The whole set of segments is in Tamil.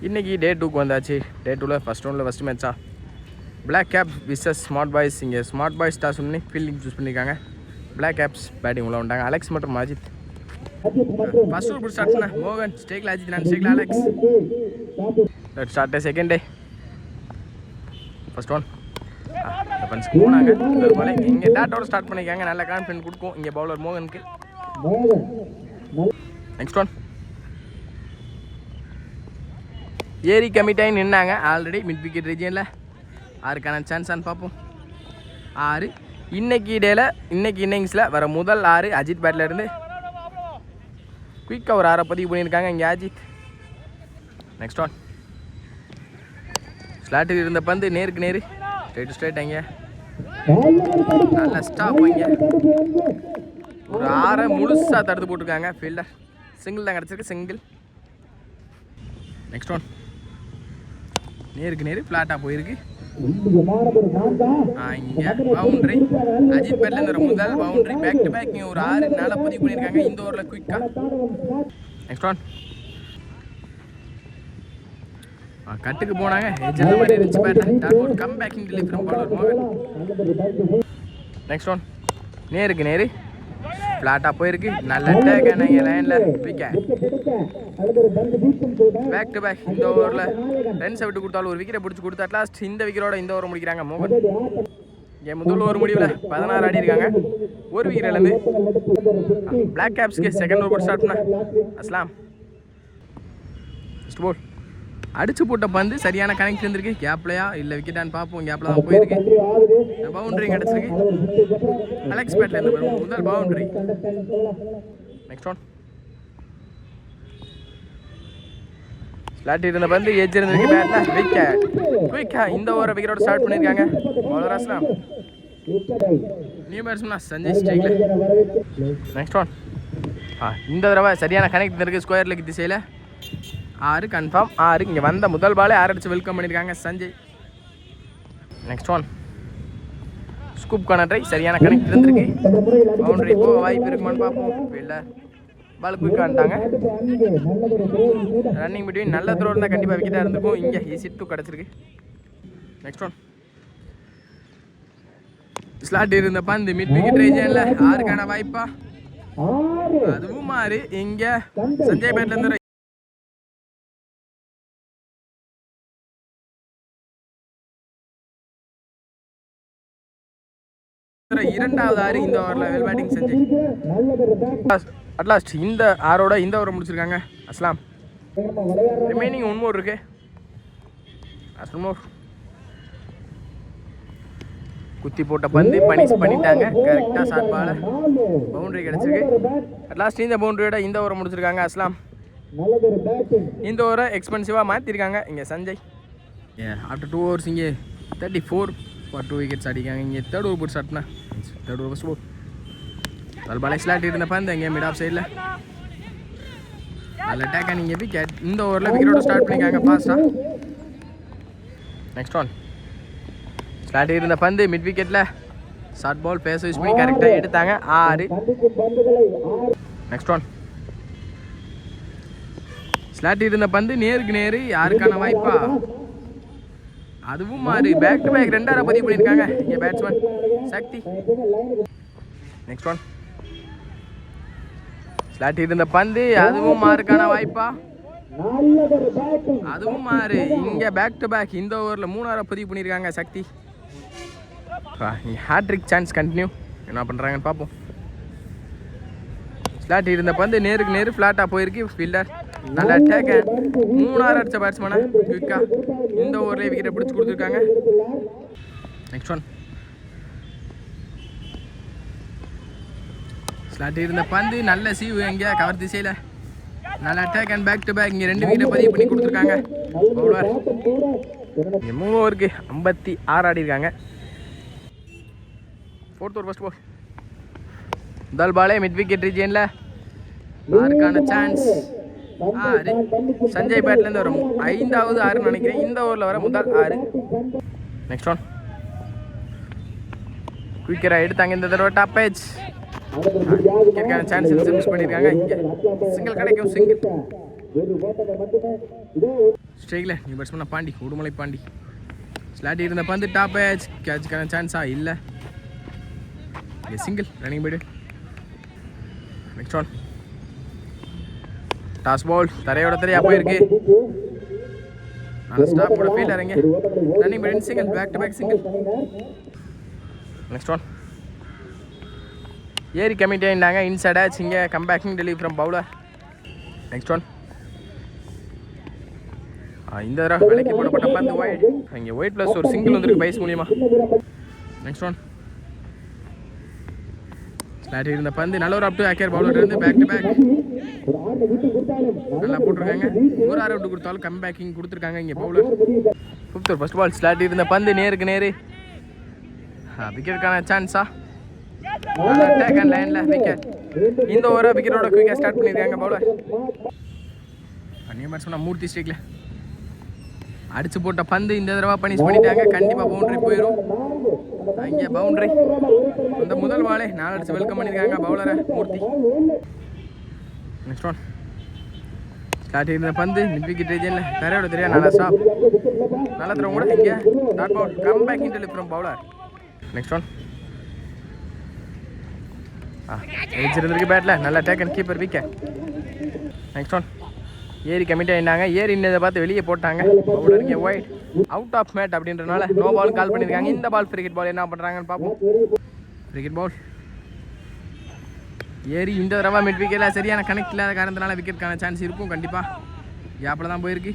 இன்றைக்கி டே 2க்கு வந்தாச்சு. டே 2ல் ஃபஸ்ட் ரவுண்டில் ஃபஸ்ட் மேட்சா Black Caps versus Smart Boys. இங்கே ஸ்மார்ட் பாய்ஸ் டாஸ் பண்ணி ஃபீல்டிங் சூஸ் பண்ணியிருக்காங்க. பிளாக் கேப்ஸ் பேட்டிங் உள்ள வந்தாங்க. அலெக்ஸ் மற்றும் அஜித். ஃபஸ்ட் ஓவர் ஸ்டார்ட் பண்ண மோகன் ஸ்டேக்கில் அஜித், நான் ஸ்டேக்கில் Alex. Let start second day. First one பன்ஸ்க்கு போனாங்க. போல இங்கே டாட்டோட ஸ்டார்ட் பண்ணியிருக்காங்க. நல்ல கான்ஃபிடன்ட் கொடுக்கும் இங்கே பவுலர் மோகனுக்கு. நெக்ஸ்ட் ஒன் ஏரி கமிட்டாகி நின்னாங்க. ஆல்ரெடி மிட் விக்கெட் ரீஜியனில் ஆறுக்கான சான்ஸான்னு பார்ப்போம். 6 இன்னைக்கு டேல இன்னைக்கு இன்னிங்ஸில் வர முதல் 6 அஜித் பேட்டில் இருந்து குயிக்காக ஒரு 6 பதிவு பண்ணியிருக்காங்க இங்கே அஜித். நெக்ஸ்ட் ஒன் ஸ்லாட்டில் இருந்த பந்து நேருக்கு நேரு ஸ்ட்ரைட் ஸ்ட்ரைட். அங்கே நல்ல ஸ்டாப். இங்கே ஒரு 6 முழுசாக தடுத்து போட்டிருக்காங்க ஃபீல்டர். சிங்கிள் தான் கிடச்சிருக்கு, சிங்கிள். நெக்ஸ்ட் ஒன் நேருக்கு நேரு ஃப்ளாட்டாக போயிருக்கு. இங்கே பவுண்ட்ரி அஜித் பேட்லேருந்து ஒரு முதல் பவுண்ட்ரி. பேக் டு பேக் ஒரு 6 நாளாக பதிவு பண்ணியிருக்காங்க இந்த ஓவரில் குயிக்காக. நெக்ஸ்ட் ஒன் கட்டுக்கு போனாங்க. எஜ்ஜில் மாதிரி இருந்துச்சு batter. Come back in delivery from bowler மோகன். நெக்ஸ்ட் ஒன் நேருக்கு நேரு ஃப்ளாட்டாக போயிருக்கு. நல்ல டேக் ஆனாங்க லைனில் விக்கெட். பேக் டு பேக் இந்த ஓவரில் ரன்ஸை விட்டு கொடுத்தாலும் ஒரு விக்கெட்டை பிடிச்சி கொடுத்து அட்லாஸ்ட் இந்த விக்கெட்டோட இந்த ஓவர் முடிக்கிறாங்க மோகன். இங்கே முதல் ஓவர் முடிவில் 16 ஆடி இருக்காங்க. ஒரு விக்கெட்லேருந்து பிளாக் கேப்ஸ்க்கு செகண்ட் ஓவர் ஸ்டார்ட் பண்ண அஸ்லாம். ஃபஸ்ட் பால் அடிச்சு போட்ட பந்து சரியான கனெக்ட் இருந்திருக்கு. கேப்லையா இல்லை விக்கெட்டான்னு பார்ப்போம். கேப்பில் தான் போயிருக்கு. பவுண்டரி கிடச்சிருக்கு அலெக்ஸ் பேட்ல இருந்து முதல் பவுண்டரி. நெக்ஸ்ட் ஒன் ஸ்லாட் இருந்த பந்து எஜ் இருந்திருக்கு பேட்டில் விக்கெட். குயிக்கா இந்த ஓவரை விக்கெட்டோட ஸ்டார்ட் பண்ணியிருக்காங்க பவுலர் அஸ்லாம். நியூ பேட்ஸ்மேன் சஞ்சய் ஸ்ட்ரைக்கில். நெக்ஸ்ட் ஒன் இந்த தடவை சரியான கனெக்ட் இருந்திருக்கு ஸ்கொயர் லெக் திசையில். 6 கன்ஃபார்ம். 6 இங்கே வந்த முதல் பாலே 6 அடிச்சு வெல்கம் பண்ணியிருக்காங்க Sanjay. Next one scoop try சரியான கனெக்ட் இருந்திருக்கு. பவுண்டரி போக வாய்ப்பு இருக்குமான்னு பார்ப்போம். இல்லை பால் குயிக்காக வந்துட்டாங்க. ரன்னிங் பிட்வீன் நல்ல த்ரோ இருந்தால் கண்டிப்பாக விக்கெட்டாக இருந்திருக்கும். இங்கே ஈஸி 2 கிடச்சிருக்கு. நெக்ஸ்ட் ஒன் ஸ்லாட் இருந்த பந்து மிட் விக்கெட் ரீஜனில் 6க்கான வாய்ப்பா. அதுவும் மாறி இங்கே சஞ்சய் பேட்லேருந்து இரண்டாவது 6 இந்த ஓவரில் வெல் பேட்டிங் சஞ்சய். அட்லாஸ்ட் இந்த 6ஓட இந்த ஓவரை முடிச்சிருக்காங்க அஸ்லாம். ரிமைனிங் 1 more இருக்கு. குத்தி போட்ட பந்து பனிஷ் பண்ணிட்டாங்க. கரெக்டாக ஷார்ட் பால் பவுண்டரி கிடச்சிருக்கு. அட்லாஸ்ட் இந்த பவுண்டரியோட இந்த ஓவரை முடிச்சிருக்காங்க அஸ்லாம். இந்த ஓவரை எக்ஸ்பென்சிவாக மாற்றிருக்காங்க இங்கே சஞ்சய். ஆஃப்டர் 2 overs இங்கே 34 for 2 wickets அடிக்காங்க. இங்கே தேர்ட் ஓவர் போட்டு ஸ்டார்ட்னா தேர்ட் ஓவர் ஃபஸ்ட் போல் பால் பாலை ஸ்லாட் இருந்த பந்து இங்கே மிட் ஆஃப் சைடில் நல்ல டேக் ஆனிங்க விக்கெட். இந்த ஓவரில் விக்கெட்டோட ஸ்டார்ட் பண்ணிக்காங்க ஃபாஸ்ட்டாக. நெக்ஸ்ட் ஒன் ஸ்லாட் இருந்த பந்து மிட் விக்கெட்டில் ஷார்ட் பால் பேஸ் யூஸ் பண்ணி கரெக்டாக எடுத்தாங்க 6. நெக்ஸ்ட் ஒன் ஸ்லாட் இருந்த பந்து நேருக்கு நேரு யாருக்கான வாய்ப்பா. அதுவும் மாறி பேக் டு பேக் 2 பதிவு பண்ணியிருக்காங்க இங்கே பேட்ஸ்மேன் சக்தி. நெக்ஸ்ட் ஒன் ஸ்லாட் இருந்த பந்து அதுவும் மாறுக்கான வாய்ப்பா. அதுவும் மாறு இங்கே பேக் டு பேக் இந்த ஓவரில் 3 பதிவு பண்ணியிருக்காங்க சக்தி. இங்கே ஹேட்ரிக் சான்ஸ் கண்டினியூ. என்ன பண்ணுறாங்கன்னு பார்ப்போம். ஸ்லாட் இருந்த பந்து நேருக்கு நேரு ஃப்ளாட்டாக போயிருக்கு. ஃபீல்டர் நல்லா டேக் 3 அடித்த பேட்ஸ்மேனை குயிக்காக இந்த ஓவர்லேயே விக்கெட்டை பிடிச்சி கொடுத்துருக்காங்க. நெக்ஸ்ட் ஒன் ஸ்லாட் இருந்த பந்து நல்ல சீவு எங்கே கவர் திசையில் நல்லா take and back to back இங்கே 2 விக்கெட்டை பதிவு பண்ணி கொடுத்துருக்காங்க பவுலர். 3 ஓவருக்கு 56 ஆடி இருக்காங்க. 4th over ஃபர்ஸ்ட் பால் முதல் பாலே மிட் விக்கெட் ரீஜியனில் 6க்கான சான்ஸ். 6 சஞ்சய் பேட்லேருந்து வரும் 5வது 6 நினைக்கிறேன். இந்த ஓவரில் வர முதல் 6. நெக்ஸ்ட் ஒன் குயிக்கராக எடுத்தாங்க இந்த தடவை டாப் பேஜ். விக்கெட்டுக்கான சான்ஸ் மிஸ் பண்ணியிருக்காங்க. இங்கே சிங்கிள் கிடைக்கும். சிங்கிள் ஸ்ட்ரைக்கில் நீ பேட்ஸ்மேன் பாண்டி உடுமலை பாண்டி. ஸ்லாட்டி இருந்த பந்து டாப் ஏஜ் கேட்சுக்கான சான்ஸா இல்லை. சிங்கிள் ரன்னிங் போய்டு. நெக்ஸ்ட் ஒன் டாஸ் பால் தரையோட தரையா போயிருக்கு. ஸ்டாப் கூட ஃபீல்டர் இங்கே ரன்னிங் போய்டு. Single back to back single. Next one ஏரி கமிட்டி ஆகிட்டாங்க. இன்சைட் ஆச்சு இங்கே comebacking delivery from bowler. Next one இந்த தடவை விலைக்கு போடப்பட்ட பந்து ஒயிட். இங்கே ஒயிட் ப்ளஸ் ஒரு சிங்கிள் வந்துருக்கு பைஸ் மூலியமா. நெக்ஸ்ட் ஒன் ஸ்லாட்டி இருந்த பந்து நல்ல ஒரு அப் டு ஆக்கியர் பவுலர் இருந்து பேக் டு பேக் நல்லா போட்டிருக்காங்க. ஒரு ஆறு அவுட் கொடுத்தாலும் கம் பேக்கிங் கொடுத்துருக்காங்க இங்கே bowler. Fifth over first ball ஸ்லாட்டி இருந்த பந்து நேருக்கு நேரு விக்கெட்டுக்கான சான்ஸா டேக் அண்ட் லைனில் விக்கெட். இந்த ஓவரை விக்கெட்டோட குயிக்காக ஸ்டார்ட் பண்ணியிருக்காங்க பவுலர். நியூ பேட்ஸ்மேன் மூர்த்தி ஸ்ட்ரைக்கில் அடிச்சு போட்ட பந்து இந்த தடவை பனிஷ் பண்ணிட்டாங்க. கண்டிப்பாக பவுண்டரி போயிடும். இங்கே பவுண்டரி அந்த முதல் வாழை 4 அடிச்சு வெல்கம் பண்ணியிருக்காங்க பவுலரை மூர்த்தி. நெக்ஸ்ட் ஒன் ஸ்டார்ட் இருந்த பந்து மிட் விக்கெட் ரீஜனில் தரையோட தெரியா நல்லா ஸ்டாப் நல்லா தரம் கூட இங்கே டாட் பவுல் கம் பேக் இன்டெல் ஃப்ரம் பவுலர். நெக்ஸ்ட் ஒன் இருந்திருக்கு பேட்டில் நல்லா take and keeper wicket. Next one ஏரி கமிட்டி ஆகிட்டாங்க. ஏரி இன்னதை பார்த்து வெளியே போட்டாங்க. பவுலர் இங்கே ஒயிட் அவுட் ஆஃப் மேட் அப்படின்றனால நோ பால் கால் பண்ணியிருக்காங்க. இந்த பால் கிரிக்கெட் பால் என்ன பண்ணுறாங்கன்னு பார்ப்போம். கிரிக்கெட் பால் ஏரி இந்த தடவை மிட் விக்கெட்டில் சரியான கனெக்ட் இல்லாத காரணத்தினால விக்கெட்டுக்கான சான்ஸ் இருக்கும். கண்டிப்பாக கேப்பில் தான் போயிருக்கு.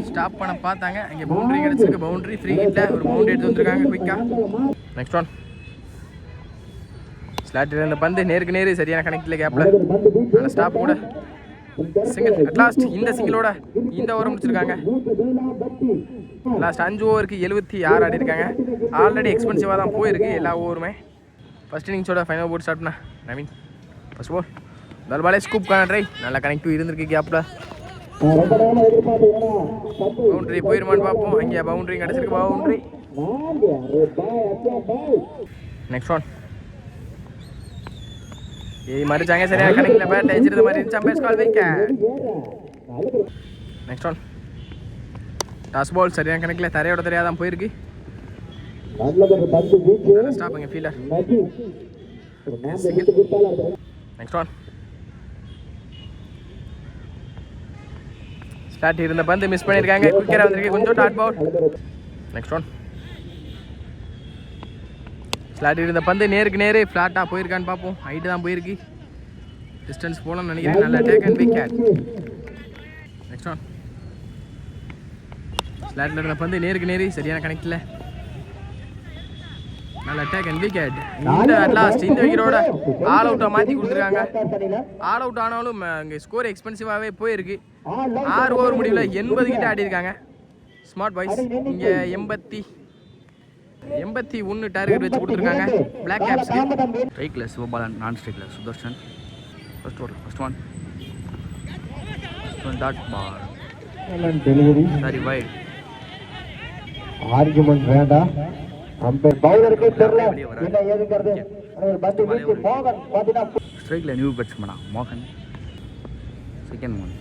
ஸ்டாப் பண்ண பார்த்தாங்க. இங்கே பவுண்டரி கிடச்சிருக்கு. பவுண்டரி ஃப்ரீ ஹிட்டில் ஒரு பவுண்டரி எடுத்து வந்துருக்காங்க குயிக்காக. நெக்ஸ்ட் ஒன் ஸ்லாட்டில் இருந்த பந்து நேருக்கு நேரு சரியான கனெக்ட் இல்லை கேப்பில் நல்ல ஸ்டாப் கூட சிங்கிள். அட்லாஸ்ட் இந்த சிங்கிளோட இந்த ஓவர் முடிச்சிருக்காங்க. லாஸ்ட் 5 ஓவருக்கு 76 ஆடி இருக்காங்க. ஆல்ரெடி எக்ஸ்பென்சிவாக தான் போயிருக்கு எல்லா ஓவருமே. ஃபர்ஸ்ட் இன்னிங்ஸோட ஃபைனல் போர்ட் ஸ்டார்ட் பண்ண நவீன் ஃபர்ஸ்ட் பால் முதல் பாலே ஸ்கூப்கான ட்ரை நல்லா கனெக்டிவ் இருந்திருக்கு கேப்பில். பவுண்டரி போயிருமான்னு பார்ப்போம். இங்கே பவுண்டரி கிடச்சிருக்கு. பவுண்டரி. நெக்ஸ்ட் ஒன் மறிச்சாங்க சரியாக கணக்கில் பேட் அடிச்சிருந்த மாதிரி இருந்துச்சு. Umpire's call wicket. Next one toss ball சரியான கணக்கில் தரையோட தெரியாத தான் போயிருக்கு. ஸ்டாப்புங்க ஃபீல்டர். நெக்ஸ்ட் ஒன் ஸ்டார்ட் இருந்த பந்து மிஸ் பண்ணியிருக்காங்க. குயிக்கராக வந்திருக்கு கொஞ்சம் dot ball. Next one slot இருந்த பந்து நேருக்கு நேரு ஃப்ளாட்டாக போயிருக்கான்னு பார்ப்போம். ஹைட்டு தான் போயிருக்கு. டிஸ்டன்ஸ் போகலாம்னு நினைக்கிறேன். நல்லா take and wicket. Next one ஸ்லாட்டில் இருந்த பந்து நேருக்கு நேரு சரியான கனெக்டில் நல்லா டேக் அண்ட் விக்கெட். இந்த அட்லாஸ்ட் இந்த விக்கெட்டோட ஆல் அவுட்டாக மாற்றி கொடுத்துருக்காங்க. ஆல் அவுட் ஆனாலும் இங்கே ஸ்கோர் எக்ஸ்பென்சிவாகவே போயிருக்கு. 6 ஓவர் முடிவில் 80 கிட்ட ஆடிருக்காங்க ஸ்மார்ட் பாய்ஸ். இங்கே 81 டார்கெட் வச்சு கொடுத்துருக்காங்க பிளாக் கேப்ஸ்க்கு. ஸ்ட்ரைக்கில் சிவபாலன், நான் ஸ்ட்ரைக்கில் Sudharshan. First one dot ball சரி வைட். ஆர்குமெண்ட் வேண்டாம். அம்பேர் பவுலருக்கு தெரியல என்ன ஏதுங்கிறது. பந்து வீச்சு மோகன் பாத்தீங்கன்னா ஸ்ட்ரைக்கில் நியூ பேட்ஸ்மேனா மோகன். Second one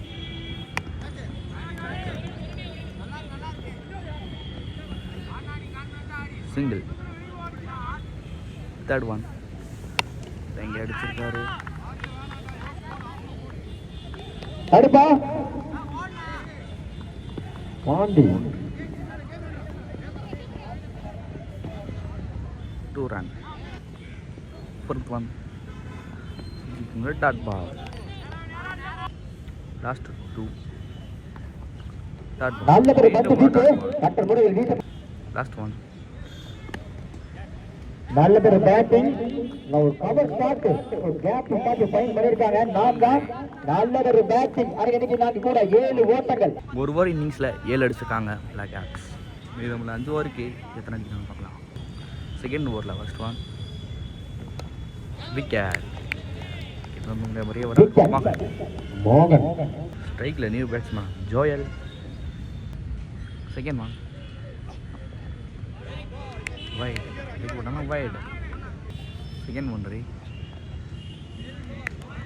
single. Third one எங்கே அடிச்சிருக்காரு. அடிப்பா Pandi 2 run. Fourth one dot ball. Last 2 dot ball. Last one. நல்ல பேர் பேட்டிங் ஒரு கவர் ஸ்டார்ட் ஒரு கேப் பார்த்து ஃபைன் பண்ணிருக்காங்க. நல்ல ஒரு பேட்டிங் அன்னைக்கு நாங்க கூட 7 ஓட்டங்கள் ஒரு ஓவர் இன்னிங்ஸ்ல 7 அடிச்சிருக்காங்க பிளாக் கேப்ஸ். மீதமுள்ள 5 ஓவருக்கு எத்தனை அடிக்கிறாங்க பார்க்கலாம். செகண்ட் ஓவரில் ஃபர்ஸ்ட் ஒன் விக்கெட். மோகன் ஸ்ட்ரைக்கில் new batsman Joel. Second one wide. Wide. Second one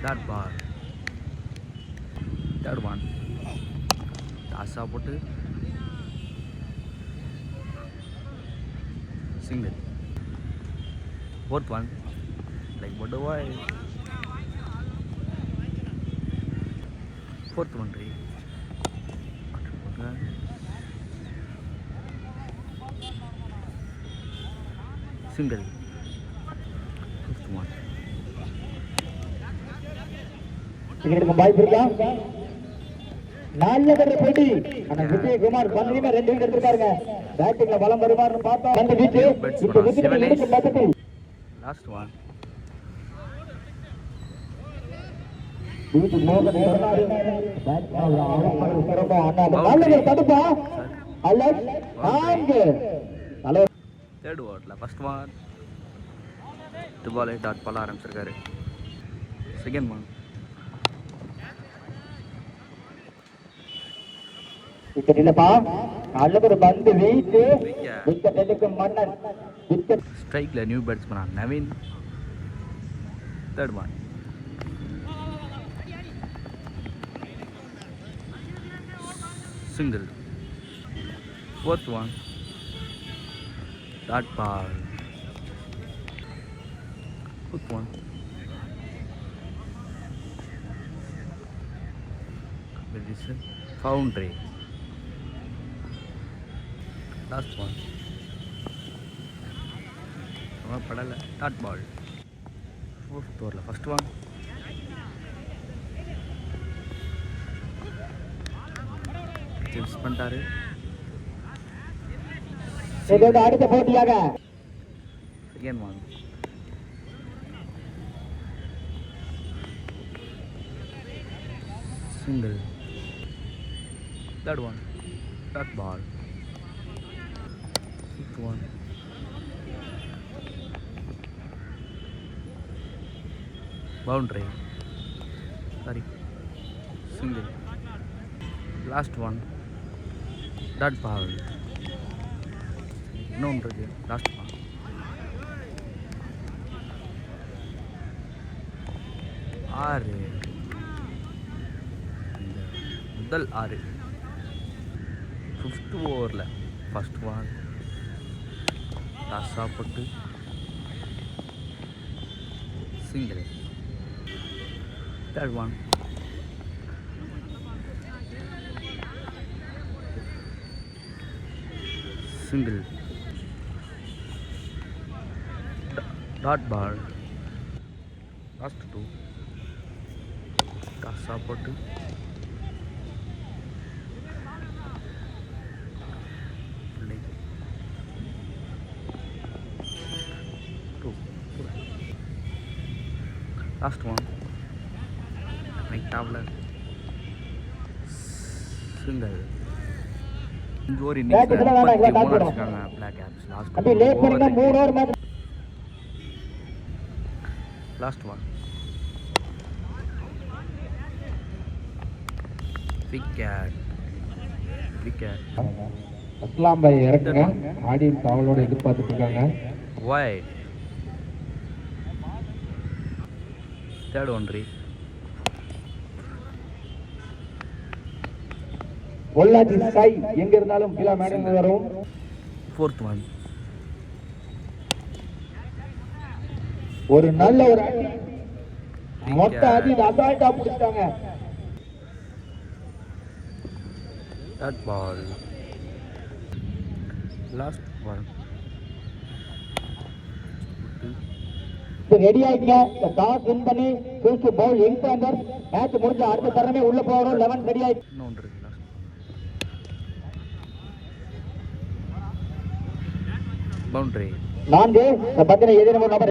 dot ball. Third one டாஸாக போட்டு சிங்கிள். ஃபோர்த் ஒன் லைக் போட்டு வாய். ஃபோர்த் ஒன் ரீ சிங்கிள். ஃபிஃப்த் ஒன் சிங்கருக்கு வாய்ப்பு இருக்கா? நல்ல தடவை போட்டி. ஆனா விஜயகுமார் பந்தியுமே 2 விக்கெட் எடுத்திருக்காருங்க. பேட்டிங்ல பலம் வருமாறு பார்த்தா அந்த வீச்சு இப்ப விக்கெட் எடுக்கும் பக்கத்தில் லாஸ்ட் ஒன் வீட்டு மோகன் சொன்னாரு பேட் ஆல் சிறப்பா அண்ணா நல்ல தடுப்பா அலெக்ஸ் நான்கு நல்ல தேர்ட் ஓவரில் first one ball dot ball ஆரம்பிச்சிருக்காரு. செகண்ட் ஒன் விக்கெட் இல்லப்பா. நல்ல ஒரு பந்து வீச்சு விக்கெட் எடுக்கும் மன்னன். விக்கெட் ஸ்ட்ரைக்கில் new batsman Naveen. Third one single. Fourth one dot ball. Fifth one boundary. Last one படலை டாட் பால். ஃபோர்த் ஓவரில் ஃபர்ஸ்ட் ஒன் மிஸ் பண்ணிட்டாரு. இதோட அடுத்த போட்டியாக second one single. Third one dot ball. Fifth one boundary sorry single. Last one dot ball. இன்னொன்று இருக்கு லாஸ்ட் ஒன். ஆறு. முதல் 6 ஃபிஃப்த் ஓவரில் ஃபர்ஸ்ட் ஒன் டாஸ் சாப்பிட்டு single. Third one single. Dot ball. Last 2 டாஸ் சாப்பிட்டு last one night Doppler single. இந்த ஒரு இன்னிங்ஸ் 33 அடிச்சிருக்காங்க பிளாக் கேப்ஸ். அப்படி லேட் பண்ணீங்க 3 over match. Last one wicket. அஸ்லாம் பாய் இறக்குங்க. ஆடியன்ஸ் அவளோட எதிர்பார்த்துட்டு இருக்காங்க. ஒய் தேர்ட் ஒன் ரீ பொள்ளாச்சி ஸ்கை எங்க இருந்தாலும் கீழே மேடம் வரும். ஃபோர்த் ஒன் ஒரு நல்ல ஒரு மொட்டை அடி அசால்ட்டா பிடிச்சிட்டாங்க. Dot ball. Last one ready ஆயிடுங்க. டாஸ் வின் பண்ணி choose to bowl young Saunders. Match முடிஞ்ச அடுத்த தருணமே உள்ள போகணும். 11 ரெடி ஆயிடுச்சு. இன்னொன்று இருக்கு பவுண்டரி. 4 பத்தின எதிர்ப்பு நபர்